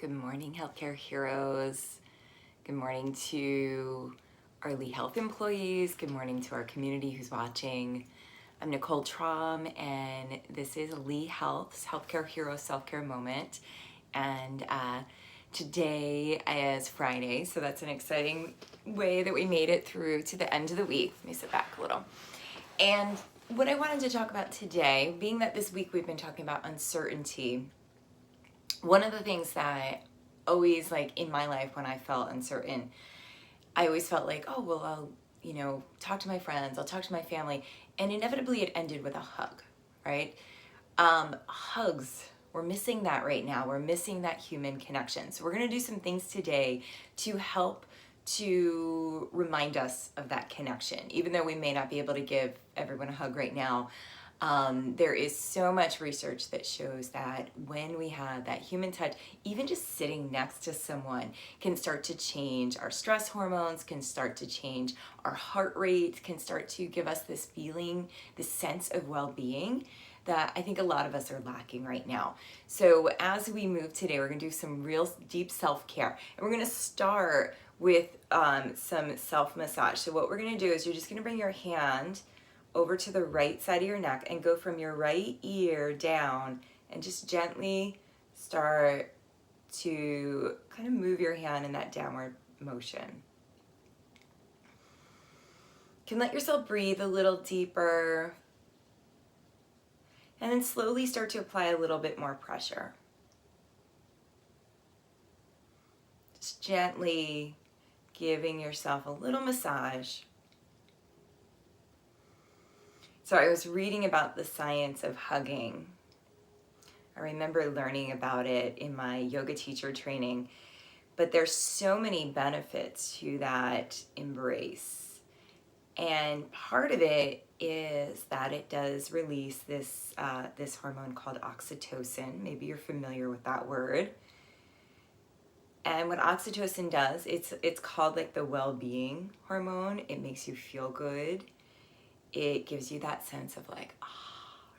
Good morning, healthcare heroes. Good morning to our Lee Health employees. Good morning to our community who's watching. I'm Nicole Traum, and this is Lee Health's Healthcare Hero Self-Care Moment. And today is Friday, so that's an exciting way that we made it through to the end of the week. Let me sit back a little. And what I wanted to talk about today, being that this week we've been talking about uncertainty, one of the things that always, like in my life when I felt uncertain, I always felt like, oh, well, I'll, talk to my friends, I'll talk to my family. And inevitably it ended with a hug, right? Hugs, we're missing that right now. We're missing that human connection. So we're gonna do some things today to help to remind us of that connection. Even though we may not be able to give everyone a hug right now, there is so much research that shows that when we have that human touch, even just sitting next to someone can start to change our stress hormones, can start to change our heart rate, can start to give us this feeling, this sense of well-being that I think a lot of us are lacking right now. So as we move today, we're gonna do some real deep self-care, and we're gonna start with some self-massage. So what we're gonna do is you're just gonna bring your hand over to the right side of your neck and go from your right ear down and just gently start to kind of move your hand in that downward motion. You can let yourself breathe a little deeper and then slowly start to apply a little bit more pressure. Just gently giving yourself a little massage. So I was reading about the science of hugging. I remember learning about it in my yoga teacher training, but there's so many benefits to that embrace. And part of it is that it does release this hormone called oxytocin. Maybe you're familiar with that word. And what oxytocin does, it's called like the well-being hormone. It makes you feel good. It gives you that sense of like,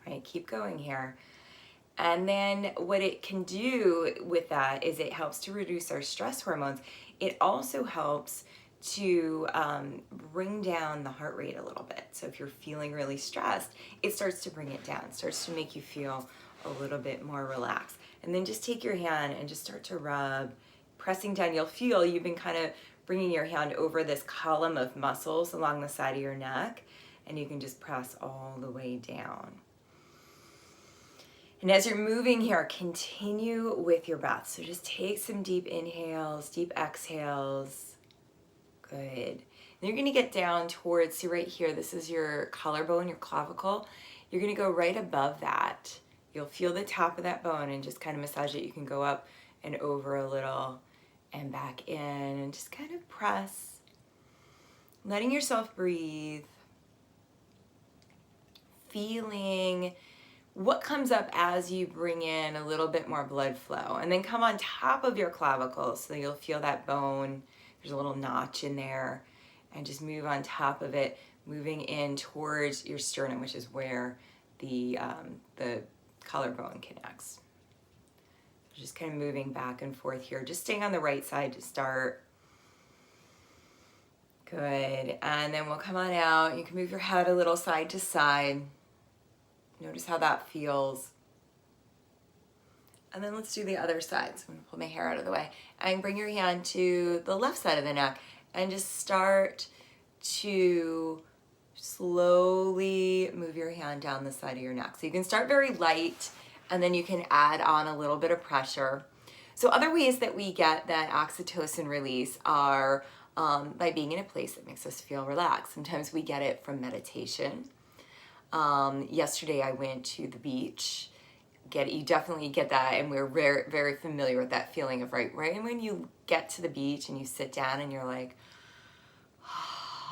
right, keep going here. And then what it can do with that is it helps to reduce our stress hormones. It also helps to bring down the heart rate a little bit. So if you're feeling really stressed, it starts to bring it down. It starts to make you feel a little bit more relaxed. And then just take your hand and just start to rub, pressing down. You'll feel you've been kind of bringing your hand over this column of muscles along the side of your neck, and you can just press all the way down. And as you're moving here, continue with your breath. So just take some deep inhales, deep exhales. Good. And you're gonna get down towards, see right here, this is your collarbone, your clavicle. You're gonna go right above that. You'll feel the top of that bone and just kind of massage it. You can go up and over a little and back in and just kind of press, letting yourself breathe. Feeling what comes up as you bring in a little bit more blood flow, and then come on top of your clavicle so you'll feel that bone. There's a little notch in there, and just move on top of it, moving in towards your sternum, which is where the collarbone connects. Just kind of moving back and forth here, just staying on the right side to start. Good. And then we'll come on out. You can move your head a little side to side. Notice how that feels. And then let's do the other side. So I'm gonna pull my hair out of the way. And bring your hand to the left side of the neck and just start to slowly move your hand down the side of your neck. So you can start very light, and then you can add on a little bit of pressure. So other ways that we get that oxytocin release are by being in a place that makes us feel relaxed. Sometimes we get it from meditation. Yesterday I went to the beach. You definitely get that, and we're very, very familiar with that feeling of right when you get to the beach and you sit down and you're like,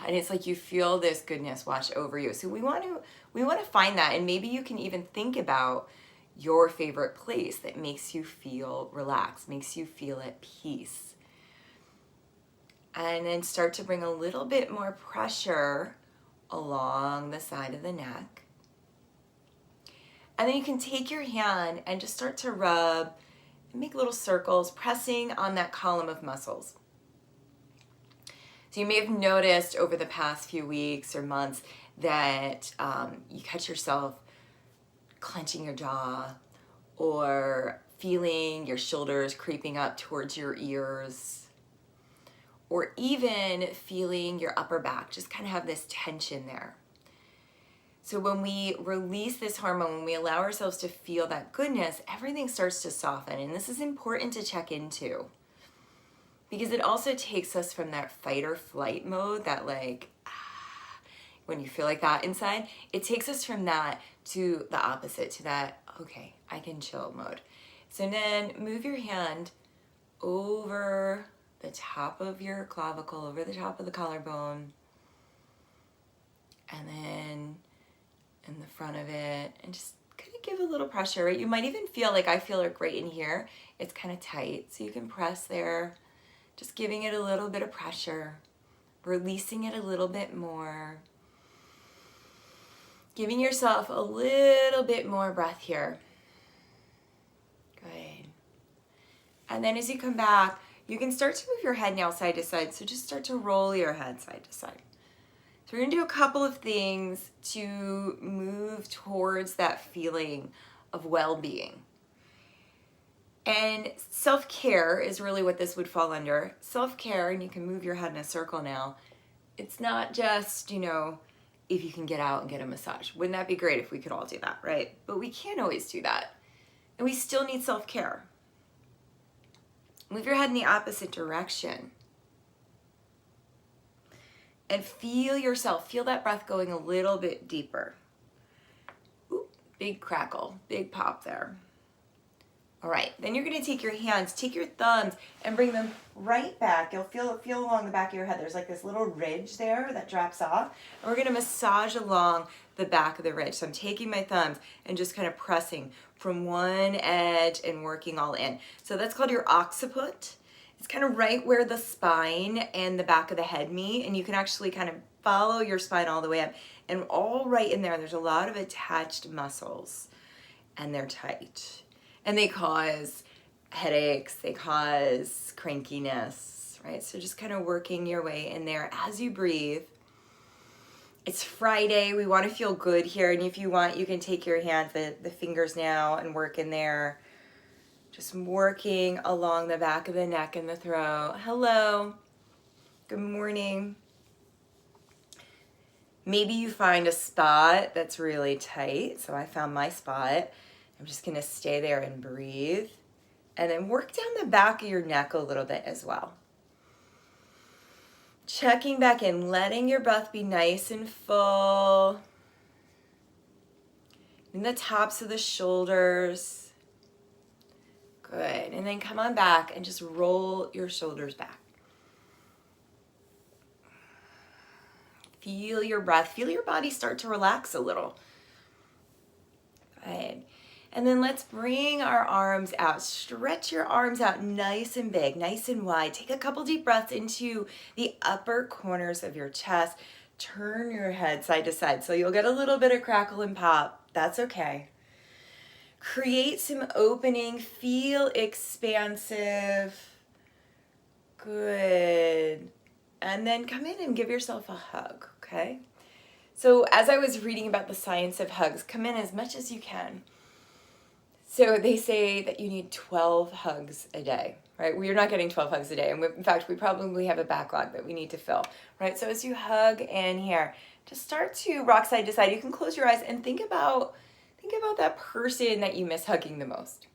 and it's like you feel this goodness wash over you. So we want to find that, and maybe you can even think about your favorite place that makes you feel relaxed, makes you feel at peace. And then start to bring a little bit more pressure along the side of the neck. And then you can take your hand and just start to rub make little circles, pressing on that column of muscles. So you may have noticed over the past few weeks or months that you catch yourself clenching your jaw or feeling your shoulders creeping up towards your ears, or even feeling your upper back just kind of have this tension there. So when we release this hormone, when we allow ourselves to feel that goodness, everything starts to soften. And this is important to check into because it also takes us from that fight or flight mode, that like, when you feel like that inside, it takes us from that to the opposite, to that, okay, I can chill mode. So then move your hand over the top of your clavicle, over the top of the collarbone, and then in the front of it, and just kind of give a little pressure, right? You might even feel like I feel it right in here. It's kind of tight, so you can press there, just giving it a little bit of pressure, releasing it a little bit more, giving yourself a little bit more breath here. Good. And then as you come back, you can start to move your head now side to side, so just start to roll your head side to side. So we're gonna do a couple of things to move towards that feeling of well-being. And self-care is really what this would fall under. Self-care, and you can move your head in a circle now. It's not just, if you can get out and get a massage. Wouldn't that be great if we could all do that, right? But we can't always do that. And we still need self-care. Move your head in the opposite direction. And feel yourself, feel that breath going a little bit deeper. Ooh, big crackle, big pop there. All right, then you're gonna take your hands, take your thumbs, and bring them right back. You'll feel along the back of your head. There's like this little ridge there that drops off. And we're gonna massage along the back of the ridge. So I'm taking my thumbs and just kind of pressing from one edge and working all in. So that's called your occiput. It's kind of right where the spine and the back of the head meet, and you can actually kind of follow your spine all the way up. And all right in there's a lot of attached muscles, and they're tight. And they cause headaches, they cause crankiness, right? So just kind of working your way in there as you breathe. It's Friday, we want to feel good here, and if you want, you can take your hands, the fingers now, and work in there. Just working along the back of the neck and the throat. Hello. Good morning. Maybe you find a spot that's really tight. So I found my spot. I'm just going to stay there and breathe. And then work down the back of your neck a little bit as well. Checking back in, letting your breath be nice and full. In the tops of the shoulders. Good, and then come on back and just roll your shoulders back. Feel your breath, feel your body start to relax a little. Good. And then let's bring our arms out. Stretch your arms out nice and big, nice and wide. Take a couple deep breaths into the upper corners of your chest. Turn your head side to side. So you'll get a little bit of crackle and pop. That's okay. Create some opening, feel expansive. Good. And then come in and give yourself a hug, okay? So as I was reading about the science of hugs, come in as much as you can. So they say that you need 12 hugs a day, right? We're not getting 12 hugs a day. And in fact, we probably have a backlog that we need to fill, right? So as you hug in here, just start to rock side to side. You can close your eyes and think about that person that you miss hugging the most.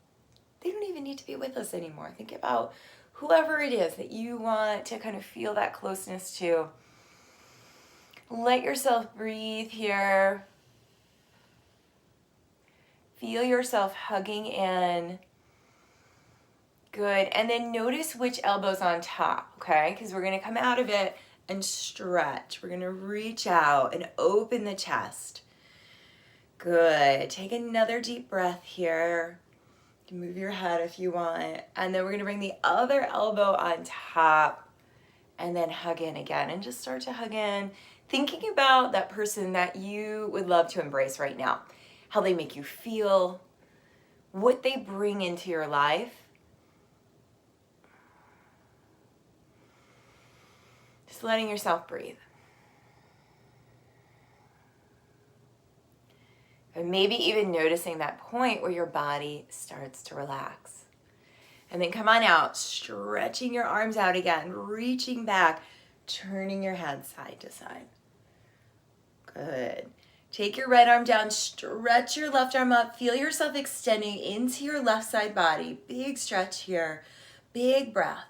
They don't even need to be with us anymore. Think about whoever it is that you want to kind of feel that closeness to. Let yourself breathe here. Feel yourself hugging in. Good. And then notice which elbow's on top, okay? Because we're going to come out of it and stretch. We're going to reach out and open the chest. Good. Take another deep breath here. You can move your head if you want. And then we're going to bring the other elbow on top and then hug in again. And just start to hug in, thinking about that person that you would love to embrace right now. How they make you feel, what they bring into your life, Just letting yourself breathe. And maybe even noticing that point where your body starts to relax. And then come on out, stretching your arms out again, reaching back, turning your head side to side. Good. Take your right arm down, stretch your left arm up, feel yourself extending into your left side body. Big stretch here, big breath.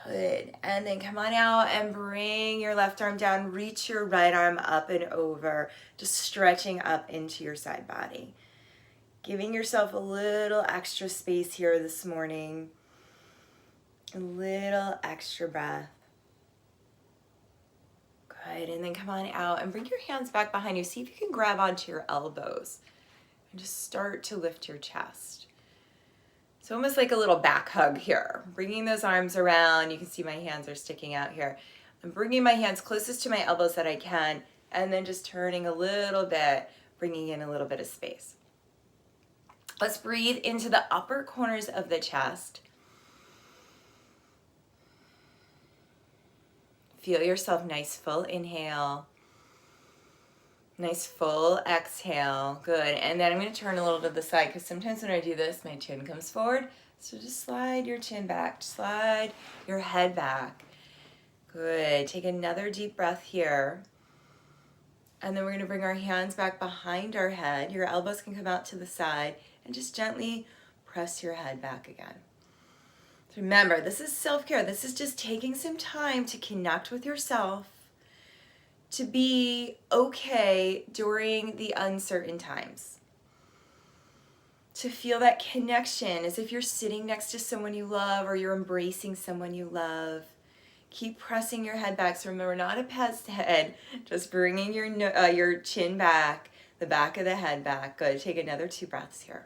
Good. And then come on out and bring your left arm down, reach your right arm up and over, just stretching up into your side body. Giving yourself a little extra space here this morning. A little extra breath. Good, and then come on out and bring your hands back behind you. See if you can grab onto your elbows and just start to lift your chest. It's almost like a little back hug here. Bringing those arms around. You can see my hands are sticking out here. I'm bringing my hands closest to my elbows that I can, and then just turning a little bit, bringing in a little bit of space. Let's breathe into the upper corners of the chest. Feel yourself nice full inhale. Nice full exhale. Good. And then I'm going to turn a little to the side because sometimes when I do this, my chin comes forward. So just slide your chin back. Slide your head back. Good. Take another deep breath here. And then we're going to bring our hands back behind our head. Your elbows can come out to the side. And just gently press your head back again. Remember, this is self-care. This is just taking some time to connect with yourself, to be okay during the uncertain times. To feel that connection as if you're sitting next to someone you love or you're embracing someone you love. Keep pressing your head back. So remember, not a pet's head, just bringing your chin back, the back of the head back. Good. Take another 2 breaths here.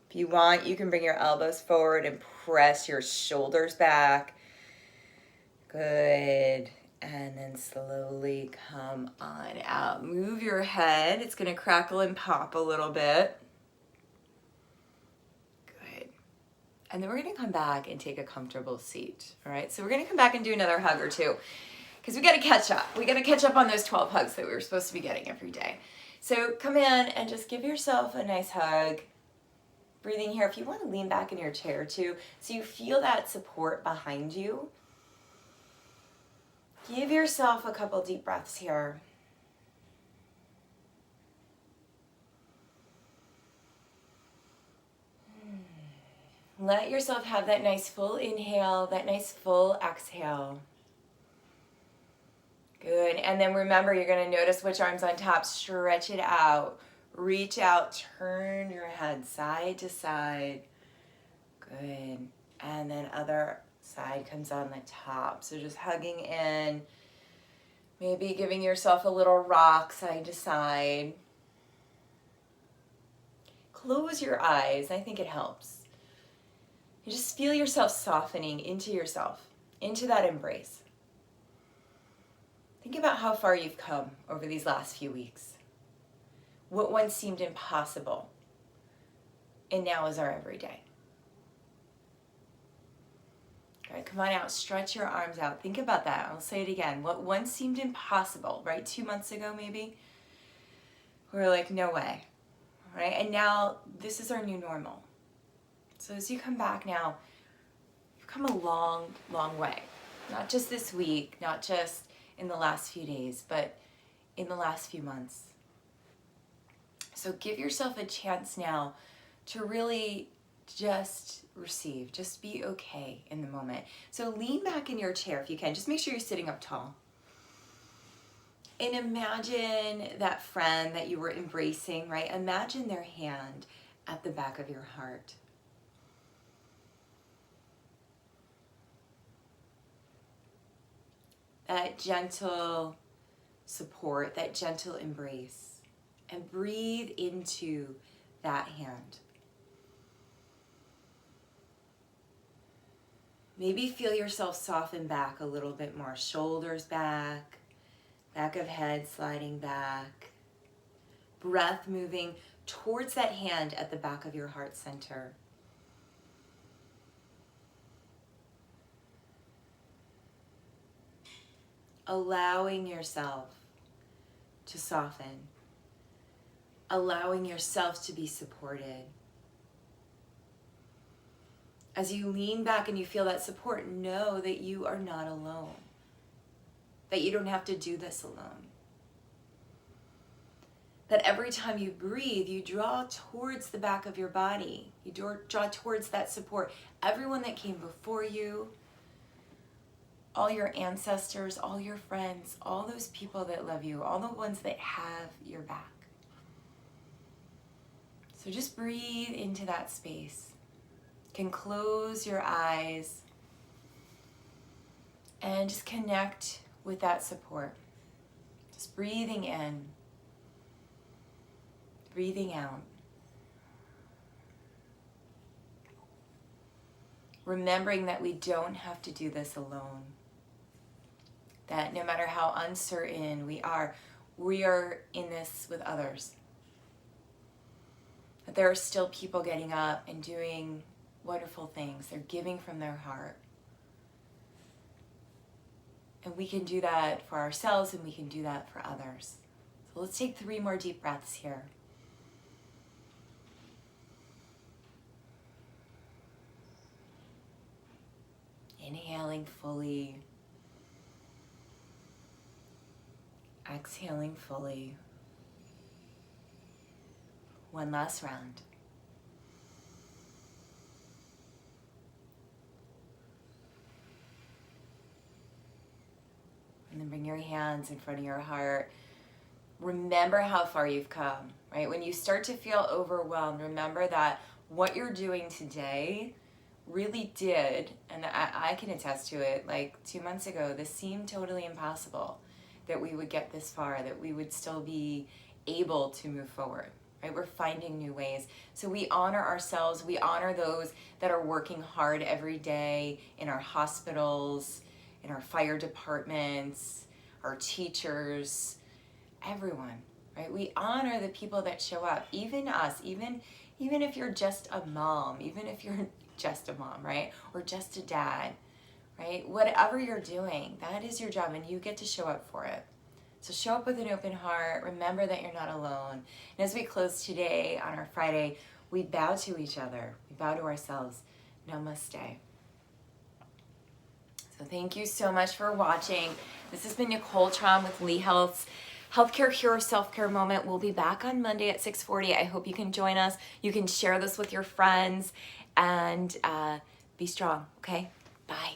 If you want, you can bring your elbows forward and press your shoulders back. Good. And then slowly come on out. Move your head. It's going to crackle and pop a little bit. Good. And then we're going to come back and take a comfortable seat. All right. So we're going to come back and do another hug or two because we got to catch up. We got to catch up on those 12 hugs that we were supposed to be getting every day. So come in and just give yourself a nice hug. Breathing here. If you want to lean back in your chair too, so you feel that support behind you. Give yourself a couple deep breaths here. Let yourself have that nice full inhale, that nice full exhale. Good. And then remember, you're going to notice which arm's on top. Stretch it out. Reach out, turn your head side to side. Good. And then other side comes on the top. So just hugging in. Maybe giving yourself a little rock side to side. Close your eyes. I think it helps. You just feel yourself softening into yourself, into that embrace. Think about how far you've come over these last few weeks. What once seemed impossible, and now is our everyday. All right, come on out, stretch your arms out. Think about that. I'll say it again. What once seemed impossible, right? 2 months ago, maybe, we were like, no way, all right? And now this is our new normal. So as you come back now, you've come a long, long way. Not just this week, not just in the last few days, but in the last few months. So give yourself a chance now to really just receive, just be okay in the moment. So lean back in your chair if you can. Just make sure you're sitting up tall. And imagine that friend that you were embracing, right? Imagine their hand at the back of your heart. That gentle support, that gentle embrace. And breathe into that hand. Maybe feel yourself soften back a little bit more. Shoulders back, back of head sliding back. Breath moving towards that hand at the back of your heart center. allowing yourself to soften, allowing yourself to be supported. As you lean back and you feel that support, know that you are not alone, that you don't have to do this alone. That every time you breathe, you draw towards the back of your body. You draw towards that support. Everyone that came before you, all your ancestors, all your friends, all those people that love you, all the ones that have your back. So just breathe into that space. You can close your eyes and just connect with that support. Just breathing in, breathing out. Remembering that we don't have to do this alone. That no matter how uncertain we are in this with others. That there are still people getting up and doing wonderful things. They're giving from their heart. And we can do that for ourselves and we can do that for others. So let's take 3 more deep breaths here. Inhaling fully. Exhaling fully. One last round. And then bring your hands in front of your heart. Remember how far you've come, right? When you start to feel overwhelmed, remember that what you're doing today really did, and I can attest to it, like 2 months ago, this seemed totally impossible that we would get this far, that we would still be able to move forward, right? We're finding new ways. So we honor ourselves, we honor those that are working hard every day in our hospitals, in our fire departments, our teachers, everyone, right? We honor the people that show up, even us, even if you're just a mom, even if you're just a mom, right? Or just a dad, right? Whatever you're doing, that is your job and you get to show up for it. So show up with an open heart. Remember that you're not alone. And as we close today on our Friday, we bow to each other. We bow to ourselves. Namaste. So thank you so much for watching. This has been Nicole Traum with Lee Health's Healthcare Hero Self-Care Moment. We'll be back on Monday at 6:40. I hope you can join us. You can share this with your friends and be strong, okay? Bye.